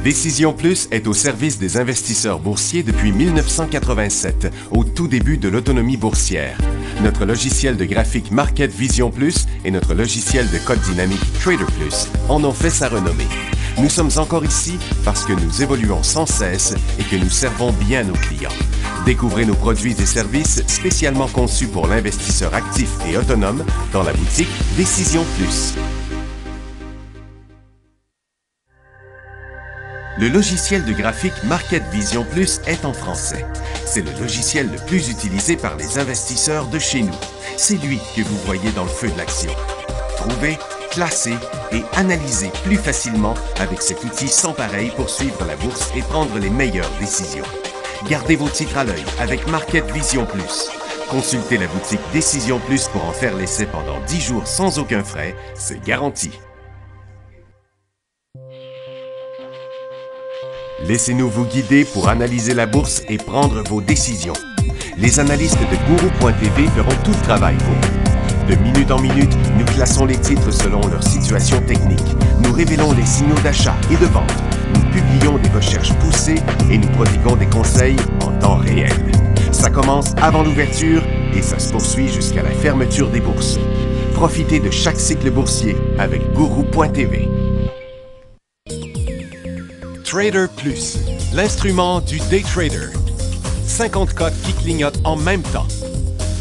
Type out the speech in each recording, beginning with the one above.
Décision Plus est au service des investisseurs boursiers depuis 1987, au tout début de l'autonomie boursière. Notre logiciel de graphique Market Vision Plus et notre logiciel de code dynamique Trader Plus en ont fait sa renommée. Nous sommes encore ici parce que nous évoluons sans cesse et que nous servons bien nos clients. Découvrez nos produits et services spécialement conçus pour l'investisseur actif et autonome dans la boutique Décision Plus. Le logiciel de graphique Market Vision Plus est en français. C'est le logiciel le plus utilisé par les investisseurs de chez nous. C'est lui que vous voyez dans le feu de l'action. Trouvez, classez et analysez plus facilement avec cet outil sans pareil pour suivre la bourse et prendre les meilleures décisions. Gardez vos titres à l'œil avec Market Vision Plus. Consultez la boutique Décision Plus pour en faire l'essai pendant 10 jours sans aucun frais, c'est garanti. Laissez-nous vous guider pour analyser la bourse et prendre vos décisions. Les analystes de Guru.tv feront tout le travail pour vous. De minute en minute, nous classons les titres selon leur situation technique. Nous révélons les signaux d'achat et de vente. Nous publions des recherches poussées et nous prodiguons des conseils en temps réel. Ça commence avant l'ouverture et ça se poursuit jusqu'à la fermeture des bourses. Profitez de chaque cycle boursier avec Guru.tv. Trader Plus, l'instrument du day trader. 50 codes qui clignotent en même temps.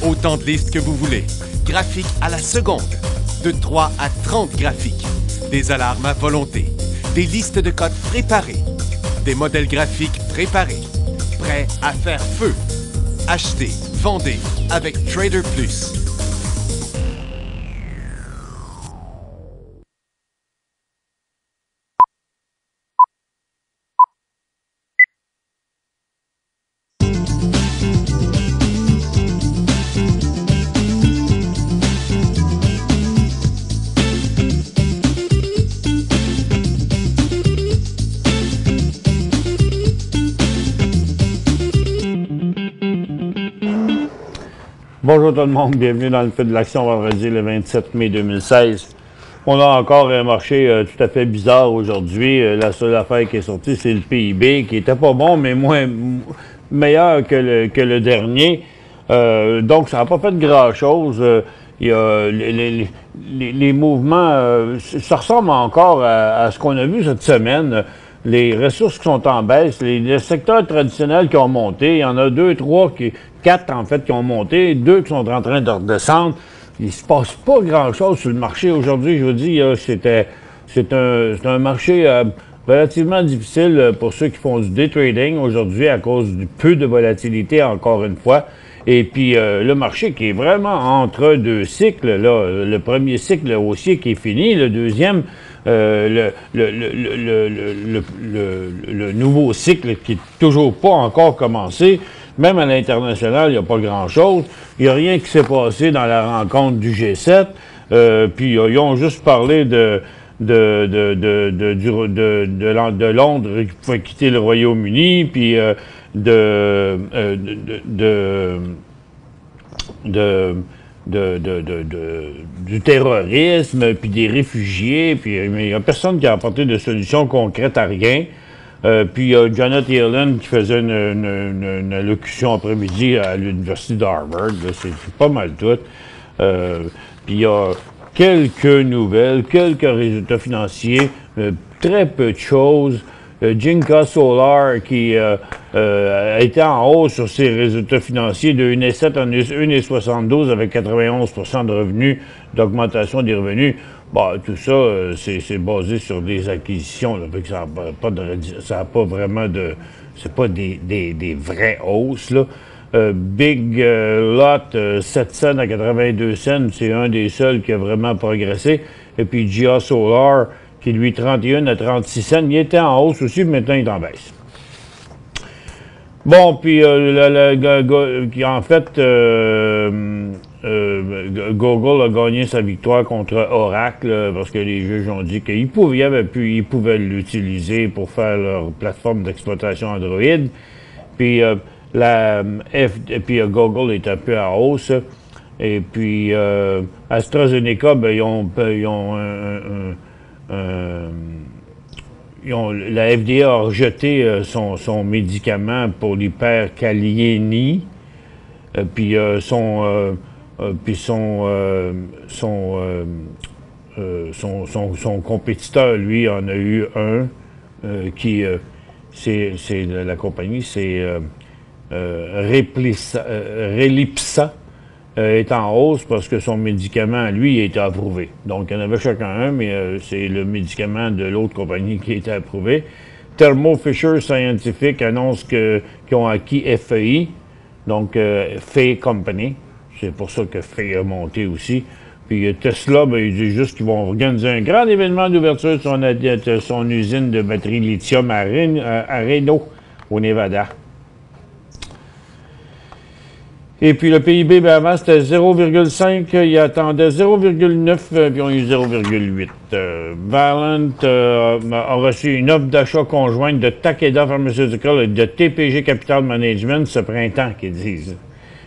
Autant de listes que vous voulez. Graphiques à la seconde. De 3 à 30 graphiques. Des alarmes à volonté. Des listes de codes préparées. Des modèles graphiques préparés. Prêts à faire feu. Achetez, vendez avec Trader Plus. Bonjour tout le monde, bienvenue dans le feu de l'action vendredi le 27 mai 2016. On a encore un marché tout à fait bizarre aujourd'hui. La seule affaire qui est sortie, c'est le PIB, qui était pas bon, mais meilleur que le dernier. Donc, ça n'a pas fait grand-chose. Il y a les mouvements, ça ressemble encore à ce qu'on a vu cette semaine. Les ressources qui sont en baisse, les secteurs traditionnels qui ont monté, il y en a 4 en fait qui ont monté, 2 qui sont en train de redescendre. Il se passe pas grand-chose sur le marché aujourd'hui. Je vous dis, c'est un marché relativement difficile pour ceux qui font du day trading aujourd'hui à cause du peu de volatilité, encore une fois. Et puis, le marché qui est vraiment entre deux cycles, là, le premier cycle haussier qui est fini, le deuxième, le nouveau cycle qui est toujours pas encore commencé. Même à l'international, il n'y a pas grand-chose. Il n'y a rien qui s'est passé dans la rencontre du G7. Puis, ils ont juste parlé de Londres qui pouvait quitter le Royaume-Uni, puis du terrorisme, puis des réfugiés, puis il n'y a personne qui a apporté de solution concrète à rien. Puis il y a Janet Yellen qui faisait une allocution après-midi à l'Université d'Harvard. C'est pas mal tout. Puis il y a quelques nouvelles, quelques résultats financiers, très peu de choses. Jinko Solar qui a été en hausse sur ses résultats financiers de 1,7 à 1,72 avec 91 % de revenus, d'augmentation des revenus. Bon, tout ça, c'est basé sur des acquisitions. Là, ça n'a pas vraiment de... C'est pas des vraies hausses, là. Big Lot, 7 cents à 82 cents, c'est un des seuls qui a vraiment progressé. Et puis GA Solar, qui lui 31 à 36 cents, il était en hausse aussi, mais maintenant il est en baisse. Bon, puis en fait, Google a gagné sa victoire contre Oracle parce que les juges ont dit qu'ils pouvaient l'utiliser pour faire leur plateforme d'exploitation Android. Puis Google est un peu à hausse. Et puis AstraZeneca, ben, ils ont la FDA a rejeté son médicament pour l'hyperkaliémie, puis son compétiteur, lui, en a eu un c'est la compagnie, c'est Relipsa, est en hausse parce que son médicament, lui, a été approuvé. Donc, il y en avait chacun un, mais c'est le médicament de l'autre compagnie qui a été approuvé. Thermo Fisher Scientific annonce qu'ils ont acquis FEI, donc FEI Company. C'est pour ça que FEI a monté aussi. Puis Tesla, ben, il dit juste qu'ils vont organiser un grand événement d'ouverture de son usine de batterie lithium à Reno, au Nevada. Et puis le PIB, ben avant, c'était 0,5, il attendait 0,9, puis on a eu 0,8. Valent a reçu une offre d'achat conjointe de Takeda Pharmaceutical et de TPG Capital Management ce printemps, qu'ils disent.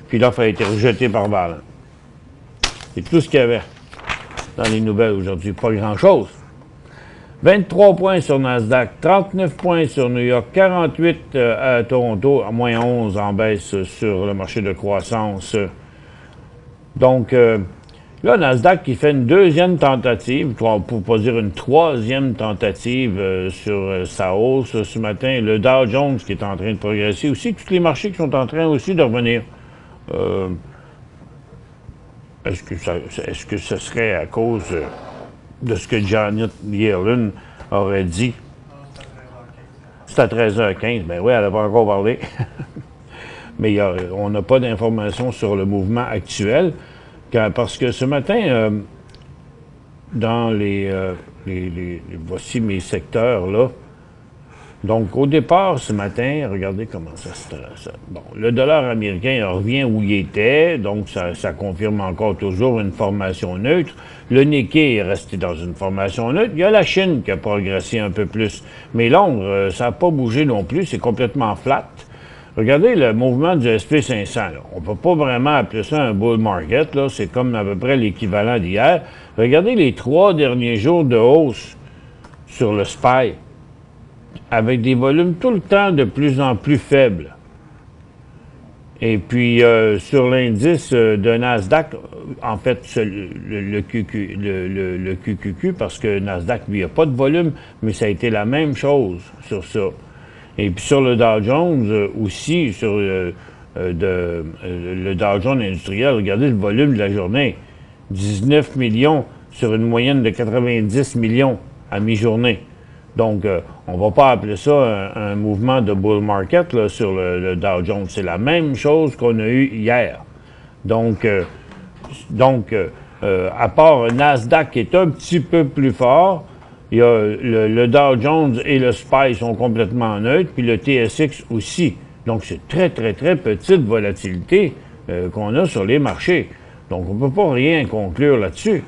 Puis l'offre a été rejetée par Valent. C'est tout ce qu'il y avait dans les nouvelles aujourd'hui. Pas grand-chose. 23 points sur Nasdaq, 39 points sur New York, 48 à Toronto, à moins 11 en baisse sur le marché de croissance. Donc, là, Nasdaq qui fait une deuxième tentative, pour ne pas dire une troisième tentative sur sa hausse ce matin. Le Dow Jones qui est en train de progresser aussi. Tous les marchés qui sont en train aussi de revenir. Est-ce que ce serait à cause de ce que Janet Yellen aurait dit? C'est à 13h15. Ben oui, elle n'a pas encore parlé. Mais on n'a pas d'informations sur le mouvement actuel. Parce que ce matin, dans voici mes secteurs, là. Donc, au départ, ce matin, regardez comment ça se trace. Bon, le dollar américain revient où il était, donc ça confirme encore toujours une formation neutre. Le Nikkei est resté dans une formation neutre. Il y a la Chine qui a progressé un peu plus. Mais Londres, ça n'a pas bougé non plus, c'est complètement flat. Regardez le mouvement du SP500. Là. On ne peut pas vraiment appeler ça un bull market, là. C'est comme à peu près l'équivalent d'hier. Regardez les 3 derniers jours de hausse sur le SPY, avec des volumes tout le temps de plus en plus faibles. Et puis, sur l'indice de Nasdaq, en fait, le QQQ, parce que Nasdaq, lui, il n'y a pas de volume, mais ça a été la même chose sur ça. Et puis, sur le Dow Jones aussi, sur le Dow Jones industriel, regardez le volume de la journée. 19 millions sur une moyenne de 90 millions à mi-journée. Donc, on ne va pas appeler ça un mouvement de bull market là, sur le Dow Jones. C'est la même chose qu'on a eu hier. Donc, à part Nasdaq qui est un petit peu plus fort, il y a le Dow Jones et le SPY sont complètement neutres, puis le TSX aussi. Donc, c'est très, très, très petite volatilité qu'on a sur les marchés. Donc, on ne peut pas rien conclure là-dessus.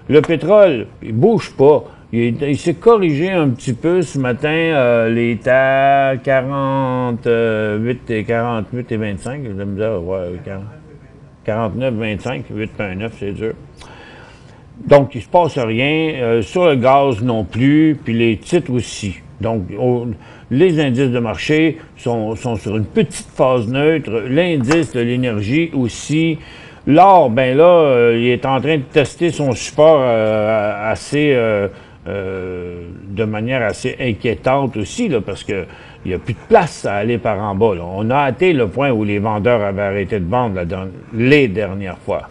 Le pétrole, il ne bouge pas. Il s'est corrigé un petit peu ce matin, il est à 48 et 25, je me dire, ouais, 49, 25, 8,9, c'est dur. Donc, il ne se passe rien. Sur le gaz non plus, puis les titres aussi. Donc, les indices de marché sont sur une petite phase neutre. L'indice de l'énergie aussi. L'or, ben là, il est en train de tester son support de manière assez inquiétante aussi, là, parce qu'il n'y a plus de place à aller par en bas. Là. On a atteint le point où les vendeurs avaient arrêté de vendre les dernières fois.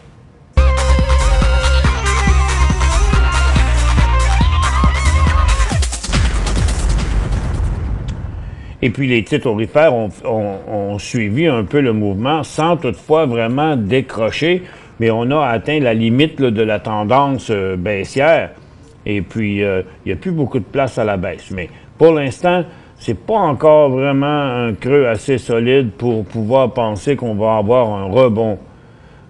Et puis les titres aurifères ont suivi un peu le mouvement sans toutefois vraiment décrocher, mais on a atteint la limite là, de la tendance baissière. Et puis, il n'y a plus beaucoup de place à la baisse. Mais pour l'instant, c'est pas encore vraiment un creux assez solide pour pouvoir penser qu'on va avoir un rebond.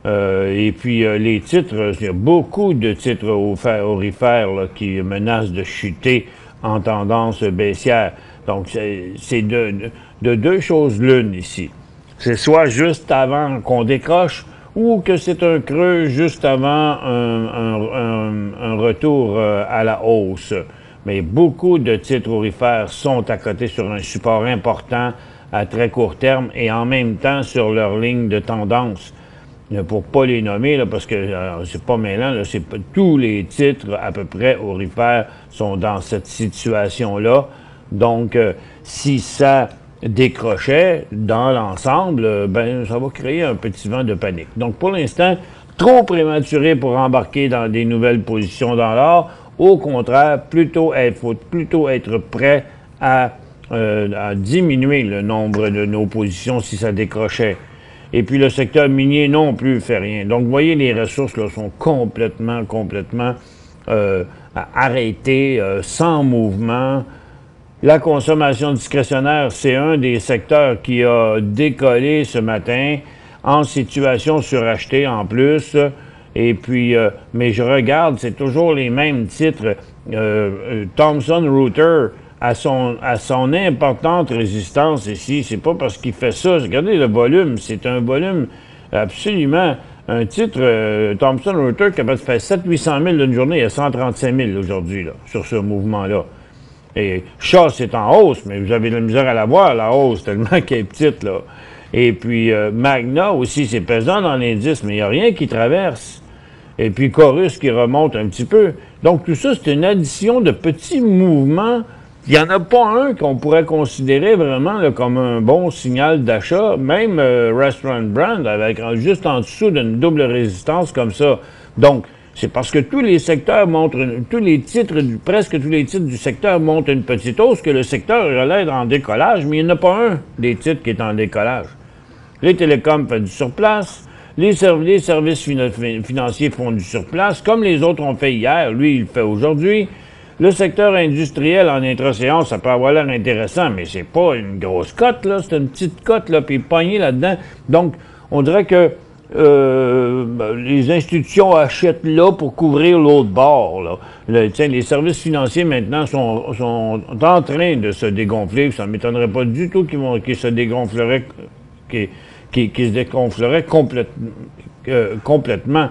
Et puis, les titres, il y a beaucoup de titres aurifères là, qui menacent de chuter en tendance baissière. Donc, c'est de deux choses l'une ici. C'est soit juste avant qu'on décroche, ou que c'est un creux juste avant un retour à la hausse. mais beaucoup de titres aurifères sont à côté sur un support important à très court terme et en même temps sur leur ligne de tendance. Pour pas les nommer, là, parce que c'est pas mêlant, là, tous les titres à peu près aurifères sont dans cette situation-là. Donc, si ça décrochait dans l'ensemble, ben ça va créer un petit vent de panique. Donc, pour l'instant, trop prématuré pour embarquer dans des nouvelles positions dans l'or. Au contraire, faut plutôt être prêt à diminuer le nombre de nos positions si ça décrochait. Et puis le secteur minier non plus fait rien. Donc, vous voyez, les ressources là, sont complètement arrêtées, sans mouvement. La consommation discrétionnaire, c'est un des secteurs qui a décollé ce matin en situation surachetée en plus. Et puis, mais je regarde, c'est toujours les mêmes titres. Thomson Reuters à son importante résistance ici. C'est pas parce qu'il fait ça. Regardez le volume. C'est un volume absolument... Un titre, Thomson Reuters, capable de faire 700-800 000 d'une journée, il y a 135 000 aujourd'hui, là, sur ce mouvement-là. Et Shaw, c'est en hausse, mais vous avez de la misère à la voir, la hausse, tellement qu'elle est petite, là. Et puis, Magna aussi, c'est pesant dans l'indice, mais il n'y a rien qui traverse. Et puis, Chorus qui remonte un petit peu. Donc, tout ça, c'est une addition de petits mouvements. Il n'y en a pas un qu'on pourrait considérer vraiment là, comme un bon signal d'achat. Même Restaurant Brand, avec juste en dessous d'une double résistance comme ça. Donc, c'est parce que tous les secteurs montrent, presque tous les titres du secteur montrent une petite hausse que le secteur relève en décollage, mais il n'y en a pas un des titres qui est en décollage. Les télécoms font du surplace, les services financiers font du surplace, comme les autres ont fait hier, lui, il le fait aujourd'hui. Le secteur industriel en intra-séance, ça peut avoir l'air intéressant, mais c'est pas une grosse cote, là, c'est une petite cote, là, puis pogné là-dedans. Donc, on dirait que les institutions achètent là pour couvrir l'autre bord. Là. Les services financiers maintenant sont en train de se dégonfler. Ça ne m'étonnerait pas du tout qu'ils se dégonfleraient, qu'ils se dégonfleraient complètement.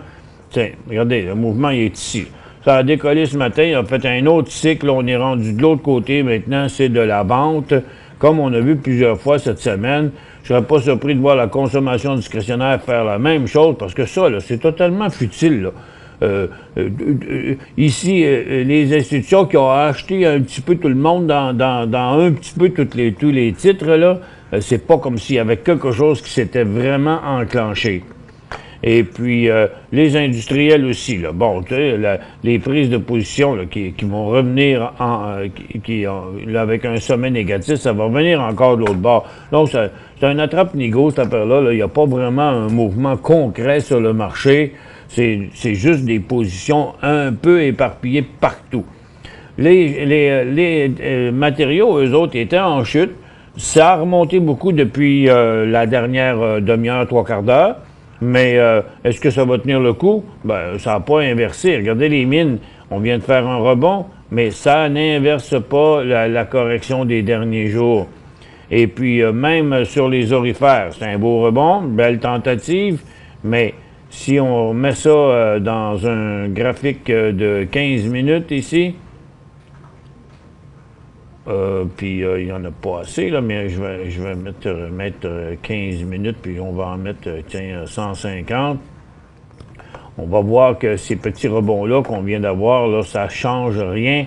Tiens, regardez, le mouvement il est ici. Ça a décollé ce matin, il a fait un autre cycle. On est rendu de l'autre côté maintenant, c'est de la vente. Comme on a vu plusieurs fois cette semaine, je ne serais pas surpris de voir la consommation discrétionnaire faire la même chose, parce que ça, là, c'est totalement futile. Là. Ici, les institutions qui ont acheté un petit peu tout le monde dans un petit peu tous les titres, là, c'est pas comme s'il y avait quelque chose qui s'était vraiment enclenché. Et puis, les industriels aussi, là. Bon, tu sais, les prises de position là, qui vont revenir là, avec un sommet négatif, ça va revenir encore de l'autre bord. Donc, c'est un attrape-nigo, cette affaire-là. Là. Il n'y a pas vraiment un mouvement concret sur le marché. C'est juste des positions un peu éparpillées partout. Les matériaux, eux autres, étaient en chute. Ça a remonté beaucoup depuis la dernière demi-heure, trois quarts d'heure. Mais est-ce que ça va tenir le coup? Ben, ça n'a pas inversé. Regardez les mines, on vient de faire un rebond, mais ça n'inverse pas la correction des derniers jours. Et puis, même sur les aurifères, c'est un beau rebond, belle tentative, mais si on met ça dans un graphique de 15 minutes ici, puis il n'y en a pas assez, là, mais je vais mettre 15 minutes, puis on va en mettre, 150. On va voir que ces petits rebonds-là qu'on vient d'avoir, là, ça ne change rien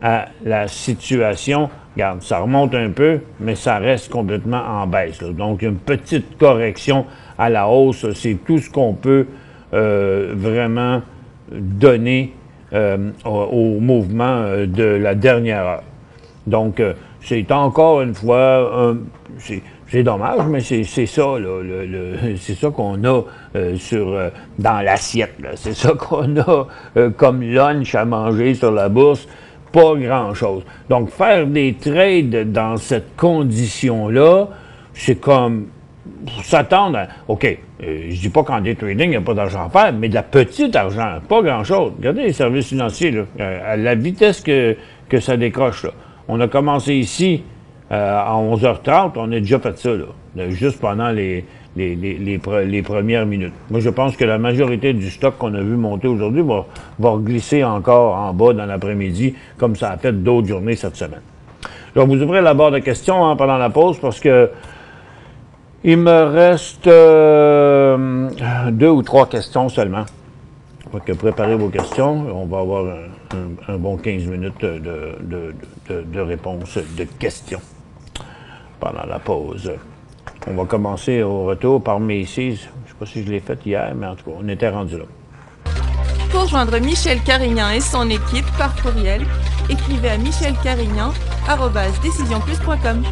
à la situation. Regarde, ça remonte un peu, mais ça reste complètement en baisse. Là. Donc, une petite correction à la hausse, c'est tout ce qu'on peut vraiment donner au mouvement de la dernière heure. Donc, c'est encore une fois, c'est dommage, mais c'est ça, là, c'est ça qu'on a dans l'assiette. C'est ça qu'on a comme lunch à manger sur la bourse. Pas grand-chose. Donc, faire des trades dans cette condition-là, c'est comme s'attendre à... OK, je dis pas qu'en day trading, il n'y a pas d'argent à faire, mais de la petite argent, pas grand-chose. Regardez les services financiers, là, à la vitesse que ça décroche, là. On a commencé ici à 11h30, on a déjà fait ça, là, juste pendant les premières minutes. Moi, je pense que la majorité du stock qu'on a vu monter aujourd'hui va glisser encore en bas dans l'après-midi, comme ça a fait d'autres journées cette semaine. Je vais vous ouvrir la barre de questions pendant la pause parce que il me reste 2 ou 3 questions seulement. Fait que préparez vos questions. On va avoir un bon 15 minutes de réponse de questions pendant la pause. On va commencer au retour par Macy's. Je ne sais pas si je l'ai fait hier, mais en tout cas, on était rendu là. Pour joindre Michel Carignan et son équipe par courriel, écrivez à michelcarignan@decisionplus.com.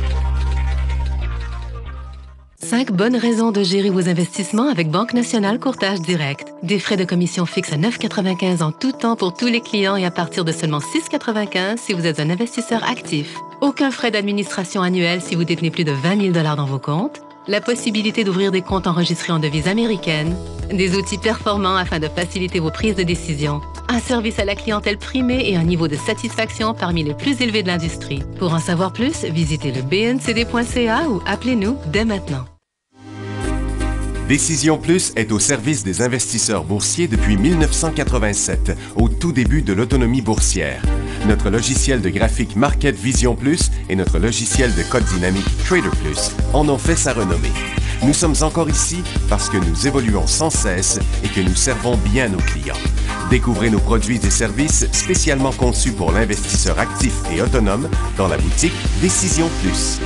5 bonnes raisons de gérer vos investissements avec Banque Nationale Courtage Direct. Des frais de commission fixes à 9,95 en tout temps pour tous les clients et à partir de seulement 6,95 si vous êtes un investisseur actif. Aucun frais d'administration annuel si vous détenez plus de 20 000 $ dans vos comptes. La possibilité d'ouvrir des comptes enregistrés en devise américaine. Des outils performants afin de faciliter vos prises de décision. Un service à la clientèle primé et un niveau de satisfaction parmi les plus élevés de l'industrie. Pour en savoir plus, visitez le bncd.ca ou appelez-nous dès maintenant. Décision Plus est au service des investisseurs boursiers depuis 1987, au tout début de l'autonomie boursière. Notre logiciel de graphique Market Vision Plus et notre logiciel de code dynamique Trader Plus en ont fait sa renommée. Nous sommes encore ici parce que nous évoluons sans cesse et que nous servons bien nos clients. Découvrez nos produits et services spécialement conçus pour l'investisseur actif et autonome dans la boutique Décision Plus.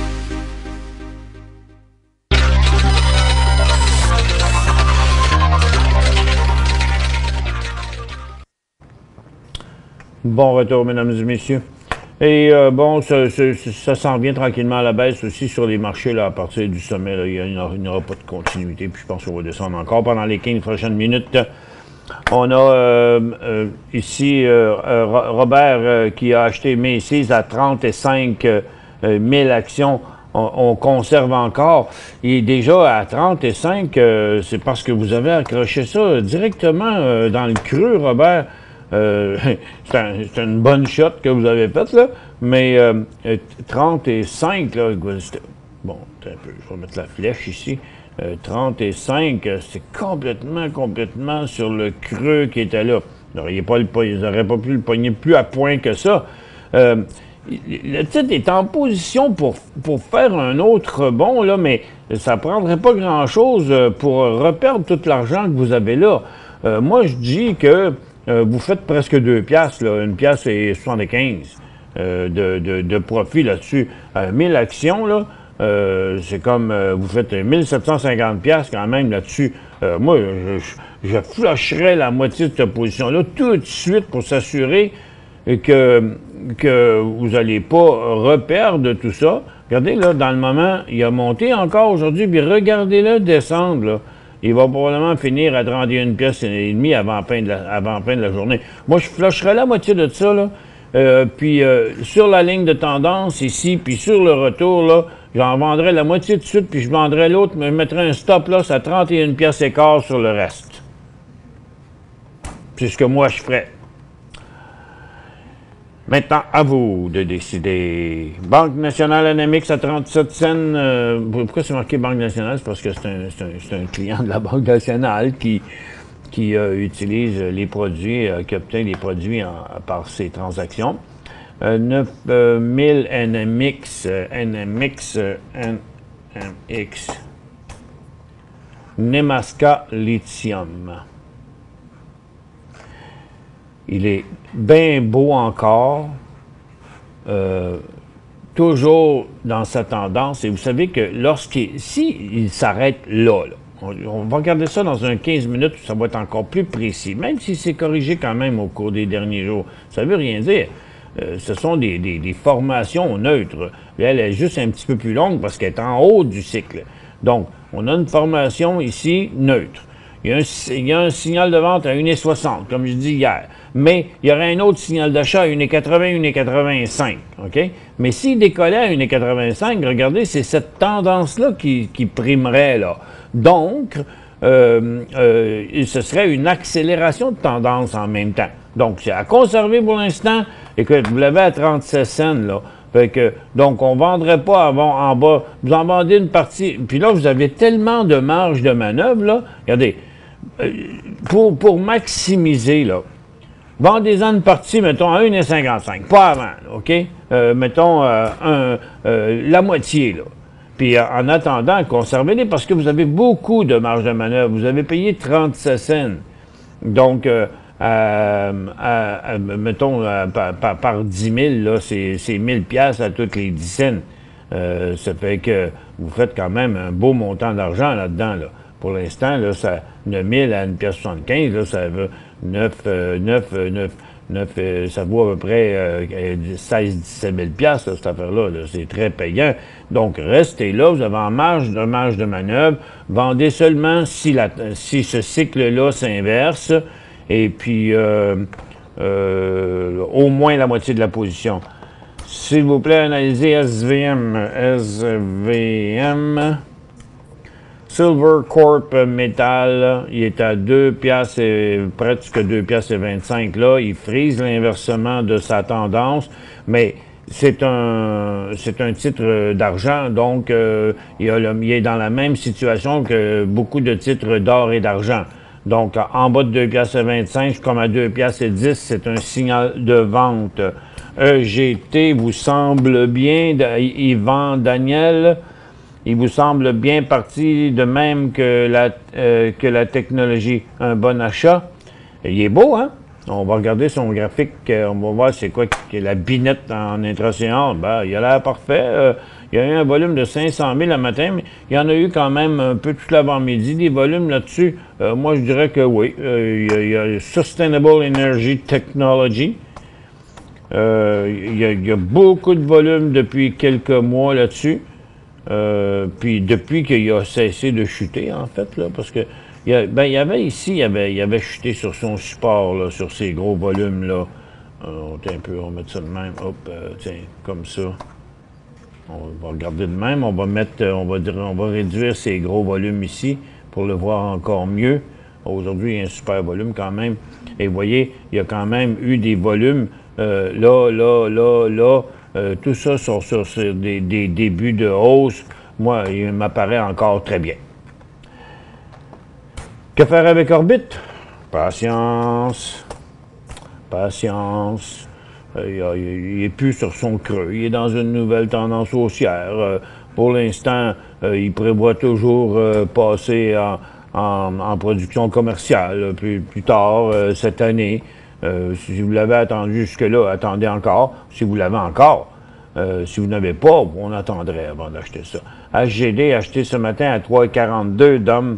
Bon retour, mesdames et messieurs. Et ça s'en vient tranquillement à la baisse aussi sur les marchés là, à partir du sommet. Là, il n'y aura pas de continuité. Puis je pense qu'on va descendre encore pendant les 15 prochaines minutes. On a ici Robert qui a acheté Macy's à 35 000 actions. On conserve encore. Il est déjà à 35. C'est parce que vous avez accroché ça directement dans le creux, Robert. C'est une bonne shot que vous avez faite, là, mais 35, là, bon, un peu, je vais mettre la flèche ici, 35, c'est complètement sur le creux qui était là. Ils n'auraient pas pu le pogner plus à point que ça. Le titre est en position pour faire un autre bond, là, mais ça ne prendrait pas grand-chose pour reperdre tout l'argent que vous avez là. Moi, je dis que vous faites presque 2 piastres, là, 1 piastre et 75 de profit là-dessus. 1000 actions, là, c'est comme vous faites 1750 piastres quand même là-dessus. Moi, je flusherais la moitié de cette position-là tout de suite pour s'assurer que vous n'allez pas reperdre tout ça. Regardez, là, dans le moment, il a monté encore aujourd'hui, puis regardez-le descendre, là. Il va probablement finir à 31 pièces et demie avant la fin de la journée. Moi, je flusherais la moitié de ça, là. Puis sur la ligne de tendance ici, puis sur le retour, là, j'en vendrais la moitié de suite, puis je vendrais l'autre, mais je mettrais un stop loss à 31 pièces et quart sur le reste. C'est ce que moi je ferais. Maintenant, à vous de décider. Banque nationale NMX à 37 cents. Pourquoi c'est marqué Banque nationale? C'est parce que c'est un client de la Banque nationale qui utilise les produits, qui obtient les produits par ses transactions. 9000 NMX. Nemaska Lithium. Il est bien beau encore, toujours dans sa tendance. Et vous savez que s'il s'arrête là, on va regarder ça dans un 15 minutes, ça va être encore plus précis, même si c'est corrigé quand même au cours des derniers jours. Ça veut rien dire. Ce sont des formations neutres. Elle est juste un petit peu plus longue parce qu'elle est en haut du cycle. Donc, on a une formation ici neutre. Il y a un signal de vente à 1,60, comme je dis hier. Mais il y aurait un autre signal d'achat à 1,80, 1,85. OK? Mais s'il décollait à 1,85, regardez, c'est cette tendance-là qui primerait, là. Donc, ce serait une accélération de tendance en même temps. Donc, c'est à conserver pour l'instant. Écoute, vous l'avez à 37 cents, là. Fait que, donc, on ne vendrait pas en bas. Vous en vendez une partie. Puis là, vous avez tellement de marge de manœuvre, là. Regardez, pour maximiser, là, vendez-en une partie, mettons, à 1,55. Pas avant, là, OK? Mettons, la moitié, là. Puis en attendant, conservez-les parce que vous avez beaucoup de marge de manœuvre. Vous avez payé 37 cents. Donc, mettons, par 10 000, là, c'est 1 000 à toutes les 10 cents. Ça fait que vous faites quand même un beau montant d'argent là-dedans. Là. Pour l'instant, là, ça 9 000 à 1,75 là, ça veut 9, ça vaut à peu près 16-17 000 là, cette affaire-là. Là. C'est très payant. Donc, restez là, vous avez en marge de manœuvre. Vendez seulement si ce cycle-là s'inverse. Et puis, au moins la moitié de la position. S'il vous plaît, analysez SVM. Silver Corp Metal, il est à 2 piastres et presque 2 piastres et 25 là. Il frise l'inversement de sa tendance, mais c'est un titre d'argent, donc il est dans la même situation que beaucoup de titres d'or et d'argent. Donc, en bas de 2 piastres et 25, comme à 2 piastres et 10, c'est un signal de vente. EGT vous semble bien, Yvan Daniel, il vous semble bien parti de même que la technologie. Un bon achat. Il est beau, hein? On va regarder son graphique, on va voir c'est quoi la binette en intraséance. Ben, il a l'air parfait. Il y a eu un volume de 500 000 le matin, mais il y en a eu quand même un peu tout l'avant-midi. Des volumes là-dessus, moi je dirais que oui. Il y a Sustainable Energy Technology. Il y a beaucoup de volume depuis quelques mois là-dessus. Puis depuis qu'il a cessé de chuter, en fait, là, parce que il y avait ici, il avait chuté sur son support, là, sur ses gros volumes, là. On va mettre ça de même. Hop, tiens, comme ça. On va regarder de même. On va réduire ces gros volumes ici pour le voir encore mieux. Aujourd'hui, il y a un super volume quand même. Et vous voyez, il y a quand même eu des volumes là. Tout ça sur des débuts de hausse. Moi, il m'apparaît encore très bien. Que faire avec Orbit? Patience. Il n'est plus sur son creux. Il est dans une nouvelle tendance haussière. Pour l'instant, il prévoit toujours passer en production commerciale plus tard cette année. Si vous l'avez attendu jusque-là, attendez encore. Si vous l'avez encore, si vous n'avez pas, on attendrait avant d'acheter ça. HGD, acheté ce matin à 3,42 d'hommes.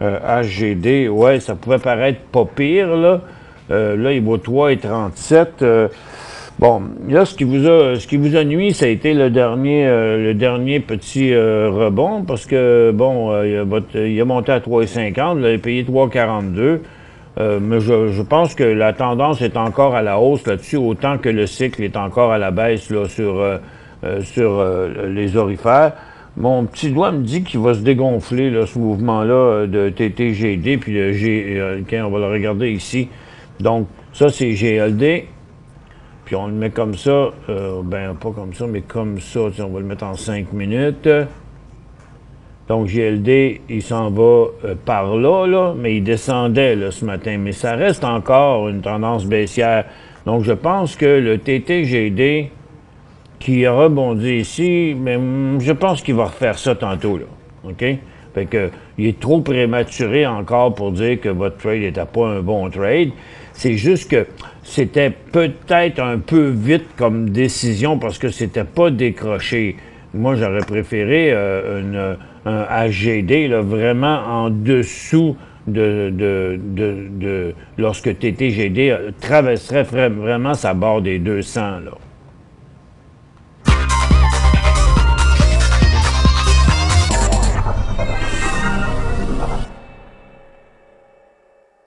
HGD, ouais, ça pouvait paraître pas pire, là. Là, il vaut 3,37. Bon, là, ce qui vous a nuit, ça a été le dernier petit rebond, parce que, bon, il a monté à 3,50, vous l'avez payé 3,42. Mais je pense que la tendance est encore à la hausse là-dessus, autant que le cycle est encore à la baisse là, sur les orifères. Mon petit doigt me dit qu'il va se dégonfler, là, ce mouvement-là de TTGD, puis le on va le regarder ici. Donc, ça, c'est GLD. Puis on le met comme ça, ben pas comme ça, mais comme ça, on va le mettre en 5 minutes. Donc, GLD, il s'en va par là, mais il descendait là, ce matin. Mais ça reste encore une tendance baissière. Donc, je pense que le TTGD qui a rebondi ici, mais je pense qu'il va refaire ça tantôt, là. OK? Fait que, il est trop prématuré encore pour dire que votre trade n'était pas un bon trade. C'est juste que c'était peut-être un peu vite comme décision parce que c'était pas décroché. Moi, j'aurais préféré un HGD là, vraiment en dessous de lorsque TTGD traverserait vraiment sa barre des 200, là.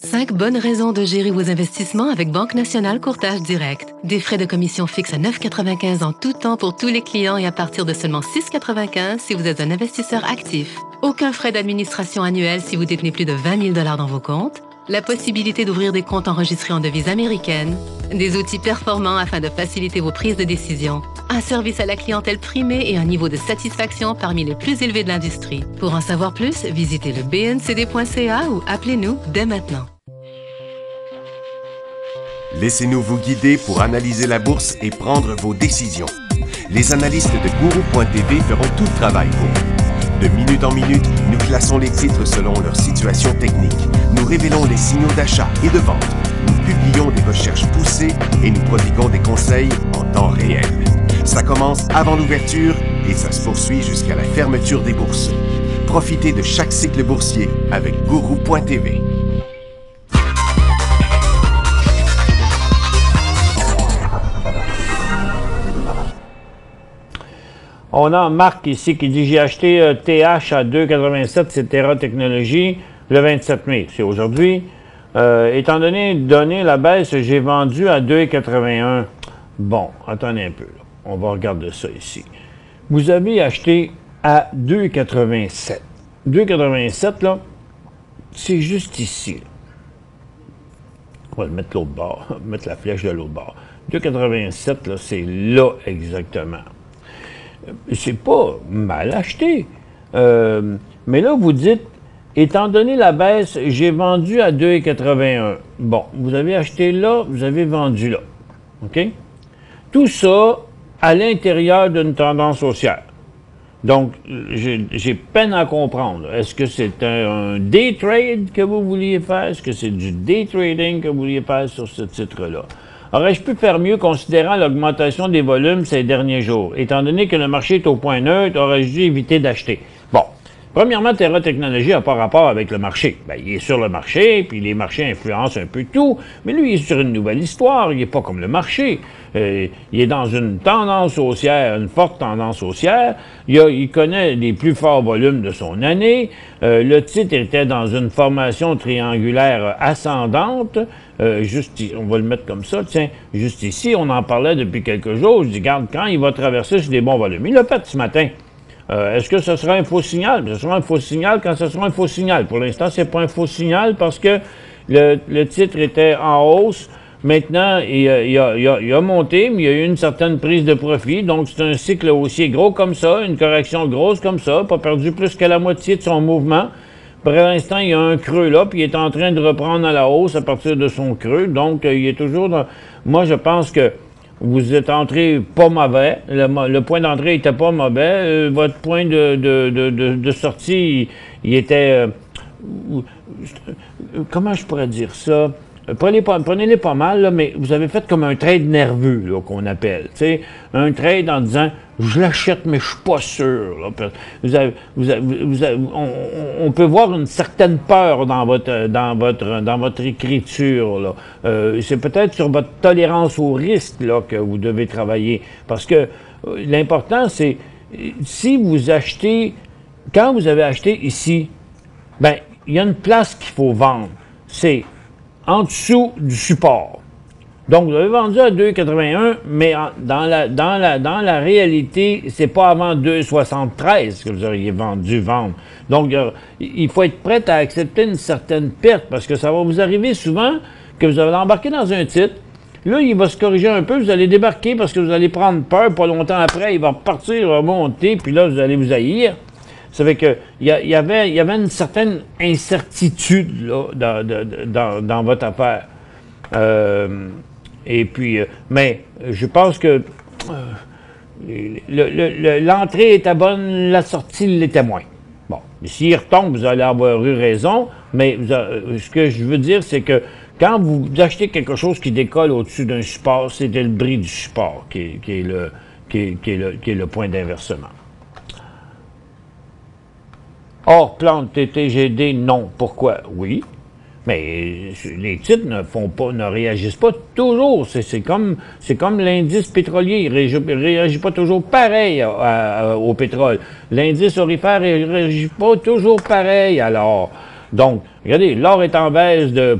Cinq bonnes raisons de gérer vos investissements avec Banque Nationale Courtage Direct. Des frais de commission fixes à 9,95 en tout temps pour tous les clients et à partir de seulement 6,95 si vous êtes un investisseur actif. Aucun frais d'administration annuel si vous détenez plus de 20 000 $ dans vos comptes. la possibilité d'ouvrir des comptes enregistrés en devises américaines, des outils performants afin de faciliter vos prises de décision, un service à la clientèle primé et un niveau de satisfaction parmi les plus élevés de l'industrie. Pour en savoir plus, visitez le bncd.ca ou appelez-nous dès maintenant. Laissez-nous vous guider pour analyser la bourse et prendre vos décisions. Les analystes de Guru.tv feront tout le travail pour vous. De minute en minute, nous classons les titres selon leur situation technique. Nous révélons les signaux d'achat et de vente. Nous publions des recherches poussées et nous prodiguons des conseils en temps réel. Ça commence avant l'ouverture et ça se poursuit jusqu'à la fermeture des bourses. Profitez de chaque cycle boursier avec Guru.tv. On a Marc ici qui dit « J'ai acheté TH à 2,87, c'est Terra Technologies, le 27 mai. » C'est aujourd'hui. Étant donné la baisse, j'ai vendu à 2,81. Bon, attendez un peu. Là. On va regarder ça ici. Vous avez acheté à 2,87. 2,87, là, c'est juste ici. Là. On va le mettre l'autre bord, mettre la flèche de l'autre bord. 2,87, là, c'est là exactement. C'est pas mal acheté. Mais là, vous dites, étant donné la baisse, j'ai vendu à 2,81. Bon, vous avez acheté là, vous avez vendu là. OK? Tout ça à l'intérieur d'une tendance haussière. Donc, j'ai peine à comprendre. Est-ce que c'est un day trade que vous vouliez faire? Est-ce que c'est du day trading que vous vouliez faire sur ce titre-là? Aurais-je pu faire mieux considérant l'augmentation des volumes ces derniers jours? Étant donné que le marché est au point neutre, aurais-je dû éviter d'acheter? Bon, premièrement, Terra Technologies n'a pas rapport avec le marché. Bien, il est sur le marché, puis les marchés influencent un peu tout, mais lui, il est sur une nouvelle histoire, il n'est pas comme le marché. Il est dans une tendance haussière, une forte tendance haussière. Il connaît les plus forts volumes de son année. Le titre était dans une formation triangulaire ascendante. On va le mettre comme ça, tiens, juste ici, on en parlait depuis quelques jours. Je dis, regarde, quand il va traverser sur des bons volumes. Il l'a fait ce matin. Est-ce que ce sera un faux signal? Ce sera un faux signal quand ce sera un faux signal. Pour l'instant, c'est pas un faux signal parce que le titre était en hausse. Maintenant, il a monté, mais il y a eu une certaine prise de profit. Donc, c'est un cycle haussier gros comme ça, une correction grosse comme ça, pas perdu plus que la moitié de son mouvement. Pour l'instant, il y a un creux là, puis il est en train de reprendre à la hausse à partir de son creux. Donc, il est toujours dans... Moi, je pense que vous êtes entré pas mauvais. Le point d'entrée était pas mauvais. Votre point de sortie, il était... comment je pourrais dire ça? Prenez-les pas mal, là, mais vous avez fait comme un trade nerveux, là, qu'on appelle. T'sais, un trade en disant « je l'achète, mais je suis pas sûr ». On peut voir une certaine peur dans votre écriture. Là. C'est peut-être sur votre tolérance au risque là, que vous devez travailler. Parce que l'important, c'est si vous achetez, quand vous avez acheté ici, ben il y a une place qu'il faut vendre. C'est en dessous du support. Donc, vous avez vendu à 2,81, mais dans la réalité, c'est pas avant 2,73 que vous auriez dû vendre. Donc, il faut être prêt à accepter une certaine perte, parce que ça va vous arriver souvent que vous allez embarquer dans un titre, là, il va se corriger un peu, vous allez débarquer parce que vous allez prendre peur, pas longtemps après, il va repartir, remonter, puis là, vous allez vous haïr. Ça fait que il y avait une certaine incertitude là, dans votre affaire. Et puis, mais je pense que l'entrée était bonne, la sortie l'était moins. Bon, s'il retombe, vous allez avoir eu raison, mais ce que je veux dire, c'est que quand vous achetez quelque chose qui décolle au-dessus d'un support, c'est le bris du support qui est le point d'inversement. Or, plante TTGD, non. Pourquoi? Oui. Mais les titres ne réagissent pas toujours. C'est comme l'indice pétrolier. Il réagit pas toujours pareil au pétrole. L'indice aurifère ne réagit pas toujours pareil alors. Donc, regardez, l'or est en baisse le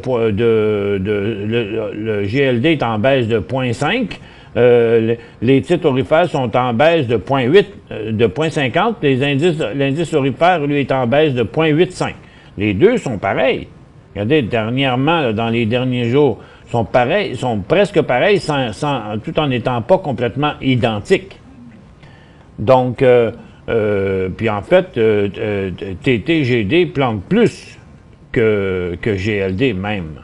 GLD est en baisse de 0,5. Les titres aurifères sont en baisse de 0,8, de 0,50. L'indice aurifère, lui, est en baisse de 0,85. Les deux sont pareils. Regardez, dernièrement, là, dans les derniers jours, sont presque pareils, tout en n'étant pas complètement identiques. Donc, puis en fait, TTGD plante plus que GLD même.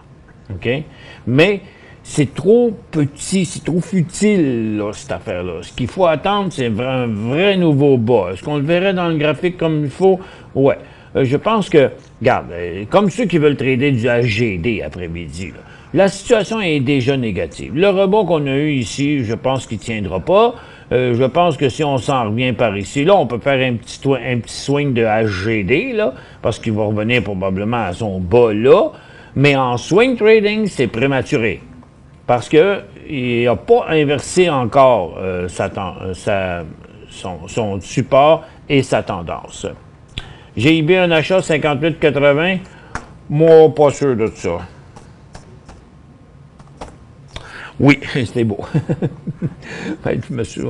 OK? Mais c'est trop petit, c'est trop futile, là, cette affaire-là. Ce qu'il faut attendre, c'est un vrai nouveau bas. Est-ce qu'on le verrait dans le graphique comme il faut? Ouais. Je pense que, regarde, comme ceux qui veulent trader du HGD après-midi, la situation est déjà négative. Le rebond qu'on a eu ici, je pense qu'il ne tiendra pas. Je pense que si on s'en revient par ici, là, on peut faire un petit swing de HGD, là, parce qu'il va revenir probablement à son bas là. Mais en swing trading, c'est prématuré. Parce qu'il n'a pas inversé encore son support et sa tendance. GIB, un achat 58,80. Moi, pas sûr de ça. Oui, c'était beau. Je me suis,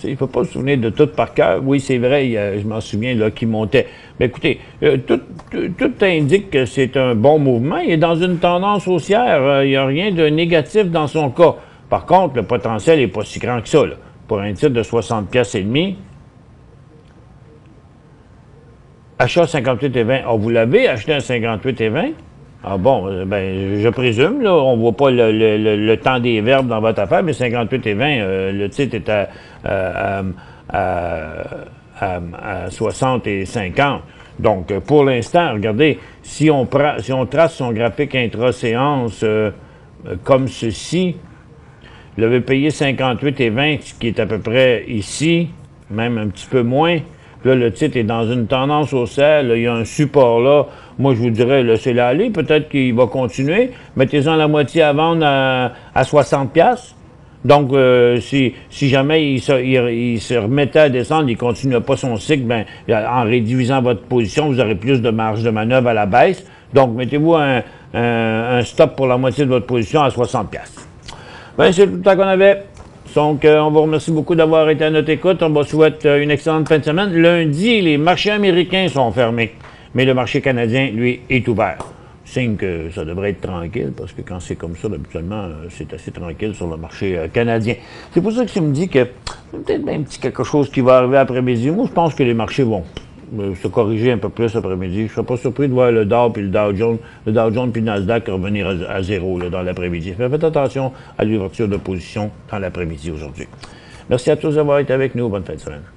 il ne faut pas se souvenir de tout par cœur. Oui, c'est vrai, je m'en souviens là, qu'il montait. Mais écoutez, tout indique que c'est un bon mouvement. Il est dans une tendance haussière. Il n'y a rien de négatif dans son cas. Par contre, le potentiel n'est pas si grand que ça. Là. Pour un titre de 60 piastres et demi, achat 58,20. Ah, vous l'avez acheté à 58,20? Ah bon, ben, je présume, là, on ne voit pas le temps des verbes dans votre affaire, mais 58,20, le titre est à 60 et 50. Donc, pour l'instant, regardez, si on trace son graphique intra-séance comme ceci, il avait payé 58,20, ce qui est à peu près ici, même un petit peu moins. Là, le titre est dans une tendance haussière. Là, il y a un support là. Moi, je vous dirais, laissez-le aller. Peut-être qu'il va continuer. Mettez-en la moitié à vendre à 60 piastres. Donc, si jamais il se remettait à descendre, il ne continue pas son cycle, ben, en réduisant votre position, vous aurez plus de marge de manœuvre à la baisse. Donc, mettez-vous un stop pour la moitié de votre position à 60 piastres. Ben, c'est tout le temps qu'on avait. Donc, on vous remercie beaucoup d'avoir été à notre écoute. On vous souhaite une excellente fin de semaine. Lundi, les marchés américains sont fermés, mais le marché canadien, lui, est ouvert. Signe que ça devrait être tranquille, parce que quand c'est comme ça, habituellement, c'est assez tranquille sur le marché canadien. C'est pour ça que je me dis que peut-être un petit quelque chose qui va arriver après-midi. Moi, je pense que les marchés vont se corriger un peu plus après-midi. Je ne serais pas surpris de voir le Dow puis le Dow Jones puis le Nasdaq revenir à zéro là, dans l'après-midi. Faites attention à l'ouverture de position dans l'après-midi aujourd'hui. Merci à tous d'avoir été avec nous. Bonne fin de semaine.